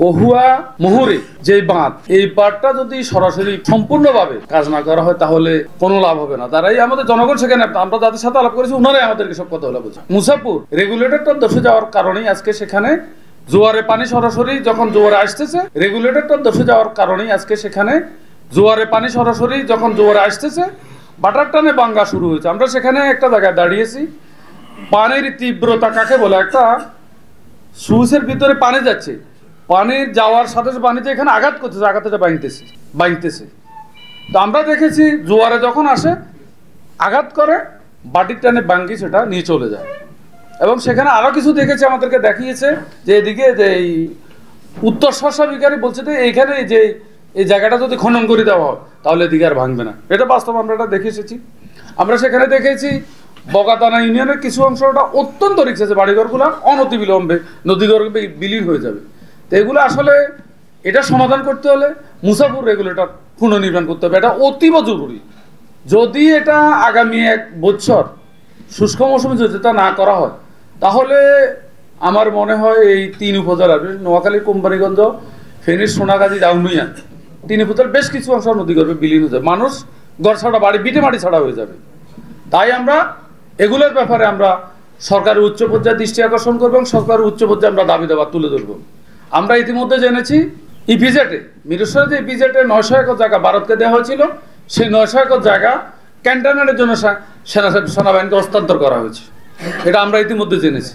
কহুয়া মুহুরী যে বাঁধ, এই বাঁধটা যদি সরাসরি সম্পূর্ণভাবে কাজ না করা হয় তাহলে কোনো লাভ হবে না। তারাই আমাদের জনগণ সেখানে, আমরা যাদের সাথে আলাপ করেছি ওনারাই আমাদেরকে সব কথা বলে বলছে। মুসাফপুর রেগুলেটরটা ধসে যাওয়ার কারণেই আজকে সেখানে জোয়ারে পানি সরাসরি যখন জোয়ারে আসতেছে, রেগুলেটরটা ধসে যাওয়ার কারণেই আজকে সেখানে জোয়ারে পানি সরাসরি যখন জোয়ারে আসতেছে বাটার টানে বাঙ্গা শুরু হয়েছে। আমরা সেখানে একটা জায়গায় দাঁড়িয়েছি, পানির তীব্রতা কাকে বলে, একটা সুইচের ভিতরে পানি যাচ্ছে, পানির যাওয়ার সাথে সাথে পানিতে এখানে আঘাত করতেছে, আঘাতটা বাইতেছে। তো আমরা দেখেছি জোয়ারে যখন আসে আঘাত করে বাটির টানে বাঙ্গি সেটা নিয়ে চলে যায়। এবং সেখানে আরো কিছু দেখেছি, আমাদেরকে দেখিয়েছে যে এদিকে যে এই উত্তর শর্ষা বিকারী বলছে যে এইখানে যে এই জায়গাটা যদি খনন করে দেওয়া হয় তাহলে এদিকে আর ভাঙবে না। এটা বাস্তব, আমরা এটা দেখে এসেছি। আমরা সেখানে দেখেছি বগাতানা ইউনিয়নের কিছু অংশটা অত্যন্ত রিস্ক আছে, বাড়িঘরগুলো অনতিবিলম্বে নদীগর্ভে বিলীন হয়ে যাবে। তো এগুলো আসলে এটা সমাধান করতে হলে মুসাফপুর রেগুলেটর পুনর্নির্মাণ করতে হবে, এটা অতীব জরুরি। যদি এটা আগামী 1 বছর শুষ্ক মৌসুমে যদি এটা না করা হয় তাহলে আমার মনে হয় এই 3 উপজেলার নোয়াখালী, কোম্পানিগঞ্জ, ফেনীর, সোনাগাজী, রাউনিয়া 3 উপজেলার বেশ কিছু অংশ নদীগর্ভে বিলীন হয়ে যাবে, মানুষ ঘর ছাড়া, বাড়ি বিটে মাটি ছাড়া হয়ে যাবে। তাই আমরা এগুলোর ব্যাপারে আমরা সরকারের উচ্চ পর্যায়ে দৃষ্টি আকর্ষণ করবো এবং সরকারের উচ্চ পর্যায়ে আমরা দাবি দাবা তুলে ধরবো। আমরা ইতিমধ্যে জেনেছি ইপিজেডে, মিরসরাই যে ইপিজেডে 900 একর জায়গা ভারতকে দেওয়া হয়েছিল, সেই 900 একর জায়গা ক্যান্টনমেন্টের জন্য সেনাবাহিনীকে হস্তান্তর করা হয়েছে, এটা আমরা ইতিমধ্যে জেনেছি।